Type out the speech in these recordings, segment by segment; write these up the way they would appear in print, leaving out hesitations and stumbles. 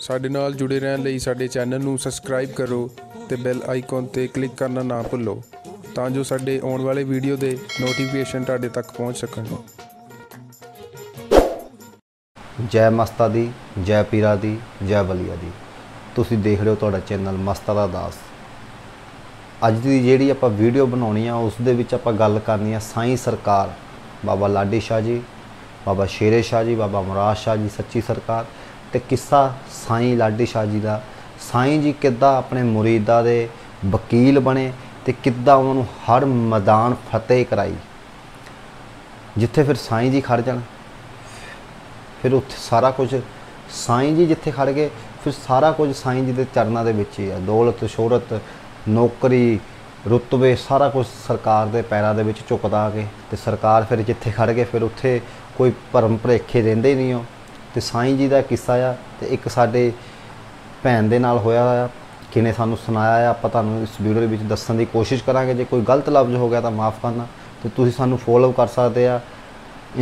ਸਾਡੇ ਨਾਲ ਜੁੜੇ ਰਹਿਣ ਲਈ ਸਾਡੇ ਚੈਨਲ ਨੂੰ ਸਬਸਕ੍ਰਾਈਬ ਕਰੋ ਤੇ ਬੈਲ ਆਈਕਨ ਤੇ ਕਲਿੱਕ ਕਰਨਾ ਨਾ ਭੁੱਲੋ ਤਾਂ ਜੋ ਸਾਡੇ ਆਉਣ ਵਾਲੇ ਵੀਡੀਓ ਦੇ ਨੋਟੀਫਿਕੇਸ਼ਨ ਤੁਹਾਡੇ ਤੱਕ ਪਹੁੰਚ ਸਕਣ। जय मस्ता दी, जय पीरा दी, जय बलिया दी। तुसी देख रहे हो तुहाडा चैनल मस्ता दा दास। अज दी जिहड़ी आपां वीडियो बनाउणी आ उस दे विच आपां गल करनी आ साईं सरकार बाबा लाडी शाह जी, बाबा शेरे शाह जी, बाबा मुराद शाह जी सच्ची सरकार ते किस्सा साईं लाडी शाह जी दा। साईं जी किद्दां अपने मुरीदां दे वकील बने ते किद्दां उन्हां नूं हर मैदान फतेह कराई। जिथे फिर साईं जी खड़ जाण फिर उत्थे सारा कुछ साईं जी जिथे खड़ गए फिर सारा कुछ साईं जी के चरणों के विच ही है। दौलत शोहरत नौकरी रुतबे सारा कुछ सरकार के पैरों के विच झुकदा आके ते सरकार फिर जिथे खड़ गए फिर उत्थे कोई भरम भुलेखे रहिंदे नहीं हो। ते साईं जी का किस्सा आ ते एक साडे भैन दे नाल होया आ किने सानू सुनाया आ। आपां तुहानूं इस वीडियो दे विच दस्सण दी कोशिश करांगे। जे कोई गलत लफ्ज़ हो गया तो माफ़ करना। ते तुसीं सानू फॉलो कर सकदे आ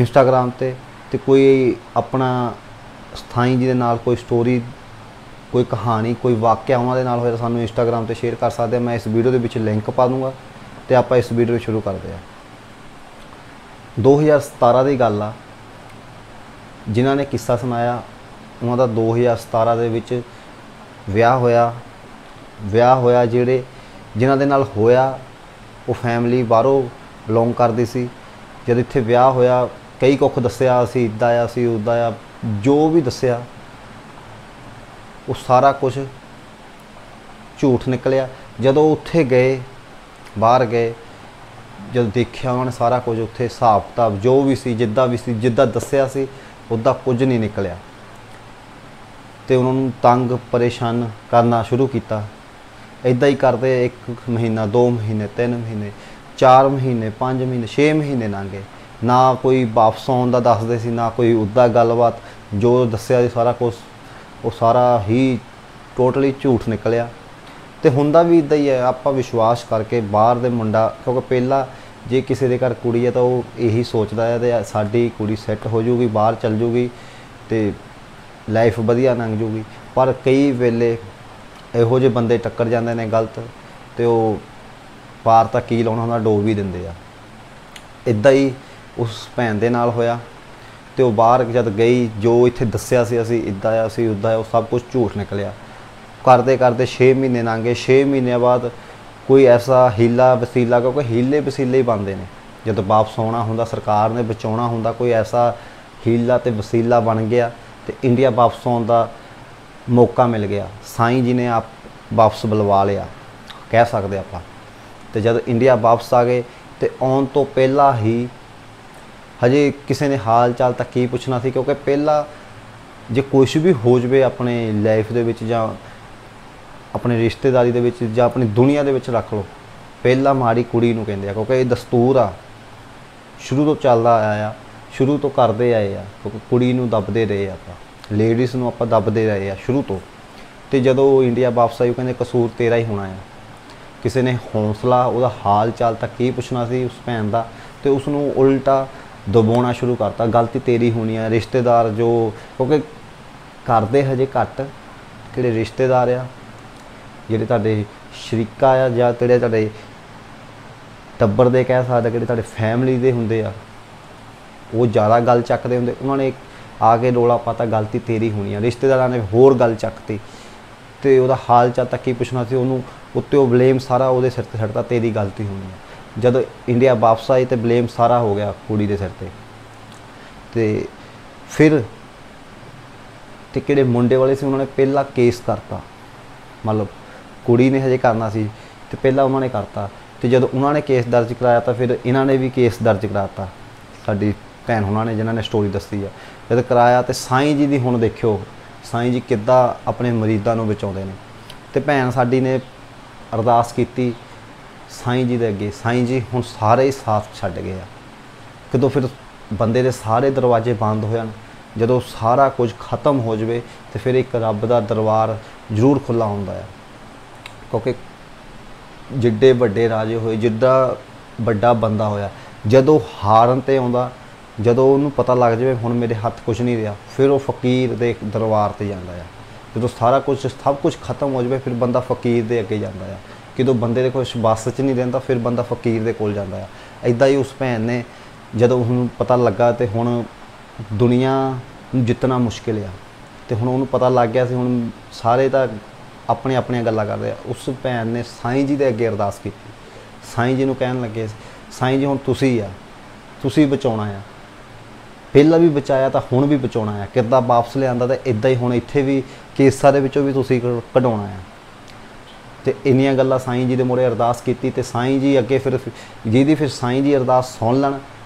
इंस्टाग्राम ते कोई अपना साईं जी दे नाल कोई स्टोरी कोई कहानी कोई वाक्या उन्हां दे नाल होया सानू इंस्टाग्राम ते शेयर कर सकते। मैं इस वीडियो दे विच लिंक पा दूँगा ते आपां इस वीडियो शुरू करते हैं। 2017 की गल आ जिन्हां ने किस्सा सुनाया उन्हां दा 2017 दे विच विआह होया जिहड़े जिन्हां दे नाल होया वो फैमिली बाहरों बिलोंग करदी सी। जद इत्थे विआह होया कई कुछ दस्सिया असी इद्दां आ असी उद्दां आ जो भी दस्सिया वो सारा कुछ झूठ निकलिया। जदों उत्थे गए बाहर गए जब देखिया उन्होंने सारा कुछ उत्थे हिसाब किताब जो भी सी जिद्दां दस्सिया सी उद्दां कुछ नहीं निकलिया। तो उन्होंने तंग परेशान करना शुरू किया। इदां ही करते 1 महीना 2 महीने 3 महीने 4 महीने 5 महीने 6 महीने लंघ गए। ना कोई वापस आउण दा दसदे सी ना कोई उद्दा गलबात जो दस्सिया सी सारा कुछ वो सारा ही टोटली झूठ निकलिया। तो हुंदा भी इदां ही है। आपां विश्वास करके बाहर दे मुंडा क्योंकि पहला जे किसी दे घर कुड़ी है तो वो यही सोचदा है ते साडी कुड़ी सैट हो जूगी बाहर चल जूगी ते लाइफ वधिया लंघ जूगी। पर कई वेले इहो जे बंदे टक्कर जांदे ने गलत ते वो पार तक की लाउणा हुंदा डोब भी दिंदे आ। इदां ही उस भैन दे नाल होया ते वो बाहर जद गई जो इत्थे दस्सिया सी असी इद्दां आ असी उद्दां आ वो सब कुछ झूठ निकलिया। करते करते 6 महीने लंघ गए। 6 महीने बाद कोई ऐसा हीला वसीला क्योंकि हीले वसीले ही बनते हैं जब वापस आना होंदा सरकार ने बचाना होंदा कोई ऐसा हीला ते वसीला बन गया तो इंडिया वापस आने का मौका मिल गया। साईं जी ने आप वापस बुलवा लिया कह सकते आप। तो जब इंडिया वापस आ गए तो आने तो पहला ही हजे किसी ने हाल चाल तक की पूछना सी क्योंकि पहला जे कुछ भी हो जाए अपने लाइफ दे विच जां अपने रिश्तेदारी दे विच जां अपनी दुनिया दे विच रख लो पहला माड़ी कुड़ी नूं कहंदे आ क्योंकि ये दस्तूर आ शुरू तो चलदा आया शुरू तो करते आए आ क्योंकि कुड़ी नूं दबदे रहे आपां लेडीज़ नूं आपां दबदे रहे आ शुरू तो। ते जदों इंडिया वापस आई कहंदे कसूर तेरा ही होना है। किसी ने हौसला उहदा हाल चाल तक की पूछना सी उस भैन दा ते उसनूं उल्टा दबाउणा शुरू करता गलती तेरी होनी है। रिश्तेदार जो क्योंकि करते हजे घट किहड़े रिश्तेदार आ जिहड़े तुहाडे शरीका आ जां किहड़े तुहाडे टब्बर दे कह सकदे किहड़े तुहाडे फैमिली दे हुंदे आ वो ज़्यादा गल चकदे हुंदे उन्होंने आके रौला पाता गलती तेरी होनी है। रिश्तेदारां ने होर गल चकती ते उहदा हाल चाल तक ही पुछना सी उहनूं उत्ते वो ब्लेम सारा उहदे सिर ते छड्डता तेरी गलती होनी है। जब इंडिया वापस आई तो ब्लेम सारा हो गया कुड़ी के सिर ते फिर ते किहड़े मुंडे वाले से उन्होंने पहला केस करता मतलब कुड़ी ने हजे करना सी तो पहला उन्होंने करता। तो जब उन्होंने केस दर्ज कराया तो फिर इन्होंने भी केस दर्ज कराता साडी भैन उन्होंने जिन्होंने स्टोरी दसी है जब कराया तो साईं जी की हुण देखियो साईं जी किद्दां अपने मरीदां नूं बचाउंदे ने। ते भैन साडी ने अरदास कीती साईं जी दे अगे साईं जी हुण सारे ही साथ छड्ड गए आ कदों फिर बंदे दे सारे दरवाजे बंद हो जाण जदों सारा कुछ खत्म हो जाए तो फिर एक रब दा दरबार जरूर खुला हुंदा है। क्योंकि जिड्डे वड्डे राजे होए जिद्दा वड्डा बंदा होया जदों हारन ते आउंदा जदों उन्होंने पता लग जाए हुण मेरे हत्थ कुछ नहीं रहा फिर वो फकीर दे दरबार ते जांदा है ਜਦੋਂ ਸਾਰਾ ਕੁਝ ਸਭ ਕੁਝ ਖਤਮ ਹੋ ਜਾਵੇ ਫਿਰ ਬੰਦਾ ਫਕੀਰ ਦੇ ਅੱਗੇ ਜਾਂਦਾ ਆ। ਜਦੋਂ ਬੰਦੇ ਦੇ ਕੁਛ ਵੱਸ 'ਚ ਨਹੀਂ ਰਹਿੰਦਾ ਫਿਰ ਬੰਦਾ ਫਕੀਰ ਦੇ ਕੋਲ ਜਾਂਦਾ ਆ। ਇੱਦਾਂ ਹੀ ਉਸ ਭੈਣ ਨੇ ਜਦੋਂ ਉਹਨੂੰ ਪਤਾ ਲੱਗਾ ਤੇ ਹੁਣ ਦੁਨੀਆ ਨੂੰ ਜਿੱਤਣਾ ਮੁਸ਼ਕਿਲ ਆ, ਤੇ ਹੁਣ ਉਹਨੂੰ ਪਤਾ ਲੱਗ ਗਿਆ ਸੀ ਹੁਣ ਸਾਰੇ ਤਾਂ ਆਪਣੀਆਂ ਗੱਲਾਂ ਕਰਦੇ ਆ। ਉਸ ਭੈਣ ਨੇ ਸਾਈਂ ਜੀ ਦੇ ਅੱਗੇ ਅਰਦਾਸ ਕੀਤੀ। ਸਾਈਂ ਜੀ ਨੂੰ ਕਹਿਣ ਲੱਗੇ, ਸਾਈਂ ਜੀ ਹੁਣ ਤੁਸੀਂ ਆ, ਤੁਸੀਂ ਬਚਾਉਣਾ ਆ, ਪਹਿਲਾਂ ਵੀ ਬਚਾਇਆ ਤਾਂ ਹੁਣ ਵੀ ਬਚਾਉਣਾ ਆ। ਕਿੱਦਾਂ ਵਾਪਸ ਲਿਆਂਦਾ ਤਾਂ ਇੱਦਾਂ ਹੀ ਹੁਣ ਇੱਥੇ ਵੀ ਕੇਸਾਂ ਦੇ ਵਿੱਚੋਂ ਵੀ ਤੁਸੀਂ ਕਢਾਉਣਾ ਆ। ਤੇ ਇੰਨੀਆਂ ਗੱਲਾਂ ਸਾਈਂ ਜੀ ਦੇ ਮੂਹਰੇ ਅਰਦਾਸ ਕੀਤੀ। ਤੇ ਸਾਈਂ ਜੀ ਅੱਗੇ ਫਿਰ ਜਿਹਦੀ ਫਿਰ ਸਾਈਂ ਜੀ ਅਰਦਾਸ ਸੁਣ ਲੈਣ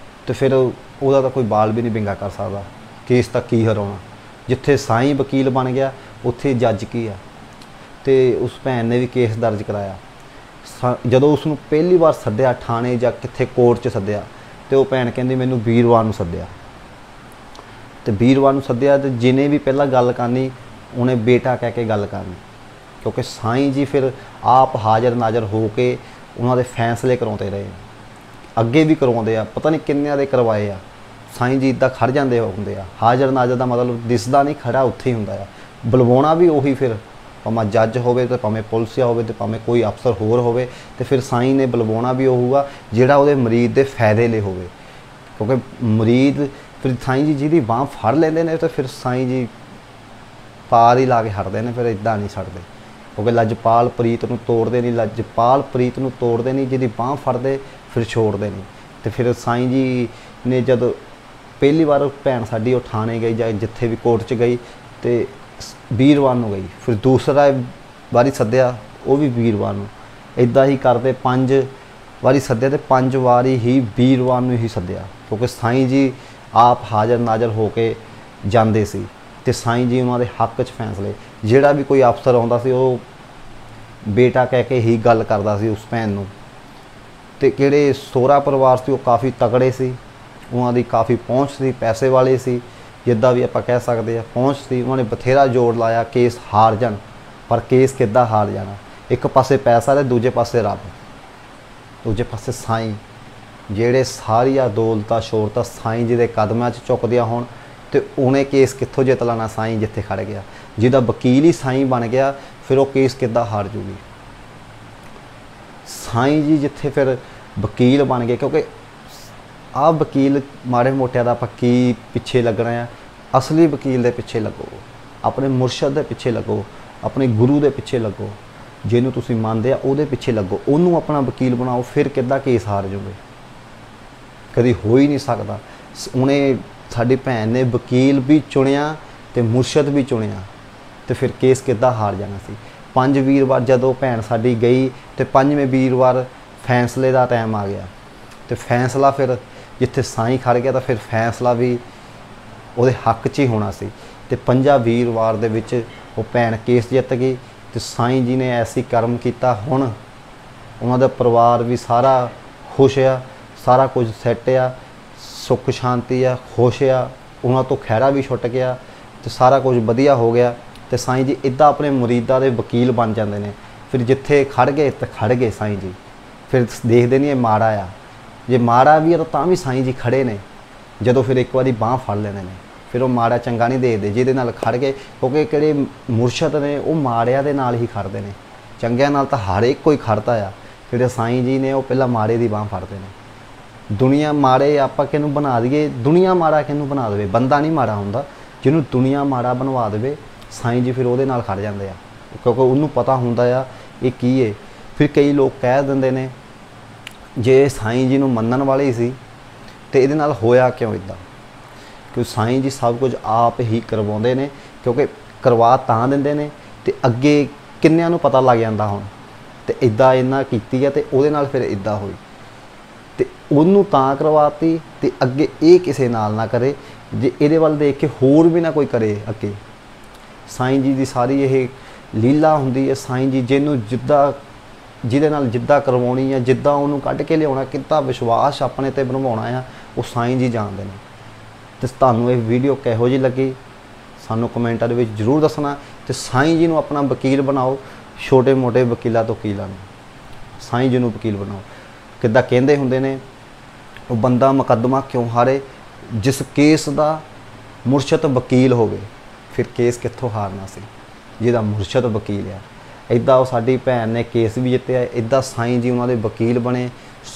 ਤੇ ਫਿਰ ਉਹਦਾ ਤਾਂ ਕੋਈ ਬਾਲ ਵੀ ਨਹੀਂ ਵਿੰਗਾ ਕਰ ਸਕਦਾ। ਕੇਸ ਤਾਂ ਕੀ ਹਰਾਉਣਾ, ਜਿੱਥੇ ਸਾਈਂ ਵਕੀਲ ਬਣ ਗਿਆ ਉੱਥੇ ਜੱਜ ਕੀ ਆ। ਤੇ ਉਸ ਭੈਣ ਨੇ ਵੀ ਕੇਸ ਦਰਜ ਕਰਾਇਆ। ਜਦੋਂ ਉਸ ਨੂੰ ਪਹਿਲੀ ਵਾਰ ਸੱਦਿਆ ਥਾਣੇ ਜਾਂ ਕਿੱਥੇ ਕੋਰਟ 'ਚ ਸੱਦਿਆ ਤੇ ਉਹ ਭੈਣ ਕਹਿੰਦੀ ਮੈਨੂੰ ਵੀਰਵਾਰ ਨੂੰ ਸੱਦਿਆ। ਤੇ ਵੀਰਵਾਰ ਨੂੰ ਸੱਦਿਆ ਤੇ ਜਿਹਨੇ ਵੀ ਪਹਿਲਾਂ ਗੱਲ ਕਰਨੀ ਉਹਨੇ ਬੇਟਾ ਕਹਿ ਕੇ ਗੱਲ ਕਰਨੀ, ਕਿਉਂਕਿ ਸਾਈਂ ਜੀ ਫਿਰ ਆਪ ਹਾਜ਼ਰ ਨਾਜ਼ਰ ਹੋ ਕੇ ਉਹਨਾਂ ਦੇ ਫੈਸਲੇ ਕਰਾਉਂਦੇ ਰਹੇ। ਅੱਗੇ ਵੀ ਕਰਵਾਉਂਦੇ ਆ, ਪਤਾ ਨਹੀਂ ਕਿੰਨਿਆਂ ਦੇ ਕਰਵਾਏ ਆ। ਸਾਈਂ ਜੀ ਇੱਦਾਂ ਖੜ ਜਾਂਦੇ ਹੁੰਦੇ ਆ। ਹਾਜ਼ਰ ਨਾਜ਼ਰ ਦਾ ਮਤਲਬ ਦਿਸਦਾ ਨਹੀਂ, ਖੜਾ ਉੱਥੇ ਹੀ ਹੁੰਦਾ ਆ। ਬੁਲਵਾਉਣਾ ਵੀ ਉਹੀ, ਫਿਰ ਭਾਵੇਂ ਜੱਜ ਹੋਵੇ ਤੇ ਭਾਵੇਂ ਪੁਲਿਸਿਆ ਹੋਵੇ ਤੇ ਭਾਵੇਂ ਕੋਈ ਅਫਸਰ ਹੋਰ ਹੋਵੇ, ਤੇ ਫਿਰ ਸਾਈਂ ਨੇ ਬੁਲਵਾਉਣਾ ਵੀ ਉਹ ਹੋਊਗਾ ਜਿਹੜਾ ਉਹਦੇ ਮਰੀਜ਼ ਦੇ ਫਾਇਦੇ ਲਈ ਹੋਵੇ। ਕਿਉਂਕਿ ਮਰੀਜ਼ ਫਿਰ ਸਾਈਂ ਜੀ ਜਿਹਦੀ ਬਾਂਹ ਫੜ ਲੈਂਦੇ ਨੇ ਤੇ ਫਿਰ ਸਾਈਂ ਜੀ ਪਾਰ ਹੀ ਲਾ ਕੇ ਹਟਦੇ ਨੇ, ਫਿਰ ਇੱਦਾਂ ਨਹੀਂ ਛੱਡਦੇ। ਕਿਉਂਕਿ ਲਜਪਾਲ ਪ੍ਰੀਤ ਨੂੰ ਤੋੜਦੇ ਨਹੀਂ, ਲਜਪਾਲ ਪ੍ਰੀਤ ਨੂੰ ਤੋੜਦੇ ਨਹੀਂ, ਜਿਹਦੀ ਬਾਂਹ ਫੜਦੇ ਫਿਰ ਛੋੜਦੇ ਨਹੀਂ। ਤੇ ਫਿਰ ਸਾਈਂ ਜੀ ਨੇ ਜਦ ਪਹਿਲੀ ਵਾਰ ਭੈਣ ਸਾਡੀ ਉਹ ਥਾਣੇ ਗਈ ਜਾਂ ਜਿੱਥੇ ਵੀ ਕੋਰਟ 'ਚ ਗਈ ਤੇ ਵੀਰਵਾਰ ਨੂੰ ਗਈ। ਫਿਰ ਦੂਸਰਾ ਵਾਰੀ ਸੱਦਿਆ ਉਹ ਵੀ ਵੀਰਵਾਰ ਨੂੰ। ਇੱਦਾਂ ਹੀ ਕਰਦੇ 5 ਵਾਰੀ ਸੱਦਿਆ ਤੇ 5 ਵਾਰੀ ਹੀ ਵੀਰਵਾਰ ਨੂੰ ਹੀ ਸੱਦਿਆ, ਕਿਉਂਕਿ ਸਾਈਂ ਜੀ ਆਪ ਹਾਜ਼ਰ ਨਾਜ਼ਰ ਹੋ ਕੇ ਜਾਂਦੇ ਸੀ ਤੇ ਸਾਈਂ ਜੀ ਉਹਨਾਂ ਦੇ ਹੱਕ 'ਚ ਫੈਸਲੇ। ਜਿਹੜਾ ਵੀ ਕੋਈ ਅਫਸਰ ਆਉਂਦਾ ਸੀ ਉਹ ਬੇਟਾ ਕਹਿ ਕੇ ਹੀ ਗੱਲ ਕਰਦਾ ਸੀ ਉਸ ਭੈਣ ਨੂੰ। ਤੇ ਕਿਹੜੇ ਸਹੁਰਾ ਪਰਿਵਾਰ ਸੀ ਉਹ ਕਾਫੀ ਤਕੜੇ ਸੀ, ਉਹਨਾਂ ਦੀ ਕਾਫੀ ਪਹੁੰਚ ਸੀ, ਪੈਸੇ ਵਾਲੇ ਸੀ, ਜਿੱਦਾਂ ਵੀ ਆਪਾਂ ਕਹਿ ਸਕਦੇ ਆ ਪਹੁੰਚ ਸੀ। ਉਹਨਾਂ ਨੇ ਬਥੇਰਾ ਜ਼ੋਰ ਲਾਇਆ ਕੇਸ ਹਾਰ ਜਾਣ, ਪਰ ਕੇਸ ਕਿੱਦਾਂ ਹਾਰ ਜਾਣਾ। ਇੱਕ ਪਾਸੇ ਪੈਸਾ ਤੇ ਦੂਜੇ ਪਾਸੇ ਰੱਬ, ਦੂਜੇ ਪਾਸੇ ਸਾਈਂ, ਜਿਹੜੇ ਸਾਰੀਆਂ ਦੌਲਤਾਂ ਸ਼ੋਹਰਤਾਂ ਸਾਈਂ ਜੀ ਦੇ ਕਦਮਾਂ 'ਚ ਝੁਕਦੀਆਂ ਹੋਣ ਤੇ ਉਹਨੇ ਕੇਸ ਕਿੱਥੋਂ ਜਿੱਤ ਲੈਣਾ। ਸਾਈਂ ਜਿੱਥੇ ਖੜ ਗਿਆ, ਜਿਹਦਾ ਵਕੀਲ ਹੀ ਸਾਈਂ ਬਣ ਗਿਆ, ਫਿਰ ਉਹ ਕੇਸ ਕਿੱਦਾਂ ਹਾਰ ਜੂਗੀ। ਸਾਈਂ ਜੀ ਜਿੱਥੇ ਫਿਰ ਵਕੀਲ ਬਣ ਗਏ, ਕਿਉਂਕਿ ਆਹ ਵਕੀਲ ਮਾੜੇ ਮੋਟਿਆਂ ਦਾ ਆਪਾਂ ਕੀ ਪਿੱਛੇ ਲੱਗਣਾ ਆ। ਅਸਲੀ ਵਕੀਲ ਦੇ ਪਿੱਛੇ ਲੱਗੋ, ਆਪਣੇ ਮੁਰਸ਼ਦ ਦੇ ਪਿੱਛੇ ਲੱਗੋ, ਆਪਣੇ ਗੁਰੂ ਦੇ ਪਿੱਛੇ ਲੱਗੋ, ਜਿਹਨੂੰ ਤੁਸੀਂ ਮੰਨਦੇ ਆ ਉਹਦੇ ਪਿੱਛੇ ਲੱਗੋ, ਉਹਨੂੰ ਆਪਣਾ ਵਕੀਲ ਬਣਾਓ। ਫਿਰ ਕਿੱਦਾਂ ਕੇਸ ਹਾਰ ਜਾਓਗੇ, ਕਦੀ ਹੋ ਹੀ ਨਹੀਂ ਸਕਦਾ। ਉਹਨੇ ਸਾਡੀ ਭੈਣ ਨੇ ਵਕੀਲ ਵੀ ਚੁਣਿਆ ਤੇ ਮੁਰਸ਼ਦ ਵੀ ਚੁਣਿਆ, ਤੇ ਫਿਰ ਕੇਸ ਕਿੱਦਾਂ ਹਾਰ ਜਾਣਾ ਸੀ। 5 ਵੀਰਵਾਰ ਜਦੋਂ ਭੈਣ ਸਾਡੀ ਗਈ ਤੇ 5ਵੇਂ ਵੀਰਵਾਰ ਫੈਸਲੇ ਦਾ ਟਾਈਮ ਆ ਗਿਆ। ਤੇ ਫੈਸਲਾ ਫਿਰ ਜਿੱਥੇ ਸਾਈਂ ਖੜ ਗਿਆ ਤਾਂ ਫਿਰ ਫੈਸਲਾ ਵੀ ਉਹਦੇ ਹੱਕ 'ਚ ਹੀ ਹੋਣਾ ਸੀ। ਤੇ 5 ਵੀਰਵਾਰ ਦੇ ਵਿੱਚ ਉਹ ਭੈਣ ਕੇਸ ਜਿੱਤ ਗਈ ਤੇ ਸਾਈਂ ਜੀ ਨੇ ਐਸੀ ਕਰਮ ਕੀਤਾ। ਹੁਣ ਉਹਨਾਂ ਦਾ ਪਰਿਵਾਰ ਵੀ ਸਾਰਾ ਖੁਸ਼ ਆ, ਸਾਰਾ ਕੁਝ ਸੈੱਟ ਆ, ਸੁੱਖ ਸ਼ਾਂਤੀ ਆ, ਖੁਸ਼ ਆ, ਉਹਨਾਂ ਤੋਂ ਖਹਿੜਾ ਵੀ ਛੁੱਟ ਗਿਆ ਤੇ ਸਾਰਾ ਕੁਝ ਵਧੀਆ ਹੋ ਗਿਆ। ਤੇ ਸਾਈਂ ਜੀ ਇੱਦਾਂ ਆਪਣੇ ਮੁਰੀਦਾਂ ਦੇ ਵਕੀਲ ਬਣ ਜਾਂਦੇ ਨੇ। ਫਿਰ ਜਿੱਥੇ ਖੜ ਗਏ ਤਾਂ ਖੜ ਗਏ ਸਾਈਂ ਜੀ। ਫਿਰ ਦੇਖਦੇ ਨਹੀਂ ਇਹ ਮਾੜਾ ਆ, ਜੇ ਮਾੜਾ ਵੀ ਆ ਤਾਂ ਵੀ ਸਾਈਂ ਜੀ ਖੜੇ ਨੇ। ਜਦੋਂ ਫਿਰ ਇੱਕ ਵਾਰੀ ਬਾਂਹ ਫੜ ਲੈਂਦੇ ਨੇ ਫਿਰ ਉਹ ਮਾੜਾ ਚੰਗਾ ਨਹੀਂ ਦੇਖਦੇ, ਜਿਹਦੇ ਨਾਲ ਖੜ ਗਏ। ਕਿਉਂਕਿ ਕਿਹੜੇ ਮੁਰਸ਼ਦ ਨੇ ਉਹ ਮਾੜਿਆਂ ਦੇ ਨਾਲ ਹੀ ਖੜਦੇ ਨੇ, ਚੰਗਿਆਂ ਨਾਲ ਤਾਂ ਹਰ ਇੱਕ ਕੋਈ ਖੜਦਾ ਆ। ਜਿਹੜੇ ਸਾਈਂ ਜੀ ਨੇ ਉਹ ਪਹਿਲਾਂ ਮਾੜੇ ਦੀ ਬਾਂਹ ਫੜਦੇ ਨੇ। ਦੁਨੀਆ ਮਾੜੇ ਆਪਾਂ ਕਿਹਨੂੰ ਬਣਾ ਦਈਏ, ਦੁਨੀਆ ਮਾੜਾ ਕਿਹਨੂੰ ਬਣਾ ਦੇਵੇ। ਬੰਦਾ ਨਹੀਂ ਮਾੜਾ ਹੁੰਦਾ, ਜਿਹਨੂੰ ਦੁਨੀਆ ਮਾੜਾ ਬਣਵਾ ਦੇਵੇ ਸਾਈਂ ਜੀ ਫਿਰ ਉਹਦੇ ਨਾਲ ਖੜ ਜਾਂਦੇ ਆ, ਕਿਉਂਕਿ ਉਹਨੂੰ ਪਤਾ ਹੁੰਦਾ ਆ ਇਹ ਕੀ ਹੈ। ਫਿਰ ਕਈ ਲੋਕ ਕਹਿ ਦਿੰਦੇ ਨੇ ਜੇ ਸਾਈਂ ਜੀ ਨੂੰ ਮੰਨਣ ਵਾਲੇ ਹੀ ਸੀ ਤੇ ਇਹਦੇ ਨਾਲ ਹੋਇਆ ਕਿਉਂ ਇੱਦਾਂ। ਕਿਉਂ ਸਾਈਂ ਜੀ ਸਭ ਕੁਝ ਆਪ ਹੀ ਕਰਵਾਉਂਦੇ ਨੇ, ਕਿਉਂਕਿ ਕਰਵਾ ਤਾਂ ਦਿੰਦੇ ਨੇ ਤੇ ਅੱਗੇ ਕਿੰਨਿਆਂ ਨੂੰ ਪਤਾ ਲੱਗ ਜਾਂਦਾ ਹੁਣ ਤੇ ਇੱਦਾਂ ਇਹਨਾਂ ਕੀਤੀ ਹੈ ਤੇ ਉਹਦੇ ਨਾਲ ਫਿਰ ਇੱਦਾਂ ਹੋਈ ਤੇ ਉਹਨੂੰ ਤਾਂ ਕਰਵਾਤੀ ਤੇ ਅੱਗੇ ਇਹ ਕਿਸੇ ਨਾਲ ਨਾ ਕਰੇ। ਜੇ ਇਹਦੇ ਵੱਲ ਦੇਖ ਕੇ ਹੋਰ ਵੀ ਨਾ ਕੋਈ ਕਰੇ ਅੱਗੇ। ਸਾਈਂ ਜੀ ਦੀ ਸਾਰੀ ਇਹ ਲੀਲਾ ਹੁੰਦੀ ਹੈ। ਸਾਈਂ ਜੀ ਜਿਹਨੂੰ ਜਿੱਦਾਂ ਜਿਹਦੇ ਨਾਲ ਜਿੱਦਾਂ ਕਰਵਾਉਣੀ ਆ, ਜਿੱਦਾਂ ਉਹਨੂੰ ਕੱਢ ਕੇ ਲਿਆਉਣਾ, ਕਿੱਦਾਂ ਵਿਸ਼ਵਾਸ ਆਪਣੇ ਤੇ ਬਣਵਾਉਣਾ ਆ, ਉਹ ਸਾਈਂ ਜੀ ਜਾਣਦੇ ਨੇ। ਤੇ ਤੁਹਾਨੂੰ ਇਹ ਵੀਡੀਓ ਕਿਹੋ ਜਿਹੀ ਲੱਗੀ ਸਾਨੂੰ ਕਮੈਂਟਾਂ ਦੇ ਵਿੱਚ ਜ਼ਰੂਰ ਦੱਸਣਾ। ਤੇ ਸਾਈਂ ਜੀ ਨੂੰ ਆਪਣਾ ਵਕੀਲ ਬਣਾਓ, ਛੋਟੇ ਮੋਟੇ ਵਕੀਲਾਂ ਤੋਂ ਕੀ ਲੈਣਾ, ਸਾਈਂ ਜੀ ਨੂੰ ਵਕੀਲ ਬਣਾਓ। ਕਿੱਦਾਂ ਕਹਿੰਦੇ ਹੁੰਦੇ ਨੇ ਉਹ ਬੰਦਾ ਮੁਕੱਦਮਾ ਕਿਉਂ ਹਾਰੇ, ਜਿਸ ਕੇਸ ਦਾ ਮੁਰਸ਼ਦ ਵਕੀਲ ਹੋਵੇ। ਫਿਰ ਕੇਸ ਕਿੱਥੋਂ ਹਾਰਨਾ ਸੀ। ਜਿਹਦਾ ਮੁਰਸ਼ਦ ਵਕੀਲ ਆ। ਇੱਦਾਂ ਉਹ ਸਾਡੀ ਭੈਣ ਨੇ ਕੇਸ ਵੀ ਜਿੱਤਿਆ, ਇੱਦਾਂ ਸਾਈਂ ਜੀ ਉਹਨਾਂ ਦੇ ਵਕੀਲ ਬਣੇ।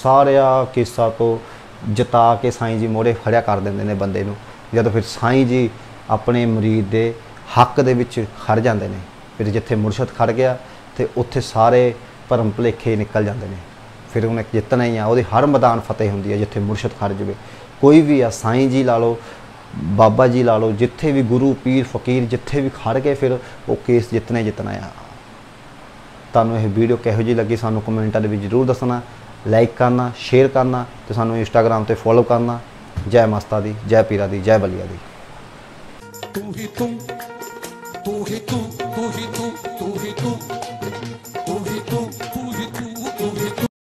ਸਾਰਿਆਂ ਕੇਸਾਂ ਤੋਂ ਜਿਤਾ ਕੇ ਸਾਈਂ ਜੀ ਮੋੜੇ ਖੜਿਆ ਕਰ ਦਿੰਦੇ ਨੇ ਬੰਦੇ ਨੂੰ। ਜਦੋਂ ਫਿਰ ਸਾਈਂ ਜੀ ਆਪਣੇ ਮੁਰੀਦ ਦੇ ਹੱਕ ਦੇ ਵਿੱਚ ਖੜ ਜਾਂਦੇ ਨੇ, ਫਿਰ ਜਿੱਥੇ ਮੁਰਸ਼ਦ ਖੜ ਗਿਆ ਤੇ ਉੱਥੇ ਸਾਰੇ ਭਰਮ ਭੁਲੇਖੇ ਨਿਕਲ ਜਾਂਦੇ ਨੇ। ਫਿਰ ਉਹਨੇ ਜਿੱਤਣਾ ਹੀ ਆ, ਉਹਦੀ ਹਰ ਮੈਦਾਨ ਫਤਿਹ ਹੁੰਦੀ ਹੈ ਜਿੱਥੇ ਮੁਰਸ਼ਦ ਖੜ ਜਾਵੇ। ਕੋਈ ਵੀ ਆ, ਸਾਈਂ ਜੀ ਲਾ ਲਓ, ਬਾਬਾ ਜੀ ਲਾ ਲਓ, ਜਿੱਥੇ ਵੀ ਗੁਰੂ ਪੀਰ ਫਕੀਰ ਜਿੱਥੇ ਵੀ ਖੜ ਗਏ ਫਿਰ ਉਹ ਕੇਸ ਜਿੱਤਣਾ ਹੀ ਜਿੱਤਣਾ ਆ। ਤੁਹਾਨੂੰ ਇਹ ਵੀਡੀਓ ਕਿਹੋ ਜਿਹੀ ਲੱਗੀ ਸਾਨੂੰ ਕਮੈਂਟਾਂ ਦੇ ਵਿੱਚ ਜ਼ਰੂਰ ਦੱਸਣਾ। ਲਾਈਕ ਕਰਨਾ, ਸ਼ੇਅਰ ਕਰਨਾ ਤੇ ਸਾਨੂੰ ਇੰਸਟਾਗ੍ਰਾਮ ਤੇ ਫੋਲੋ ਕਰਨਾ। ਜੈ ਮਸਤਾ ਦੀ, ਜੈ ਪੀਰਾਂ ਦੀ, ਜੈ ਬਲੀਆ ਦੀ। तू ही तू, तू ही तू, तू ही तू।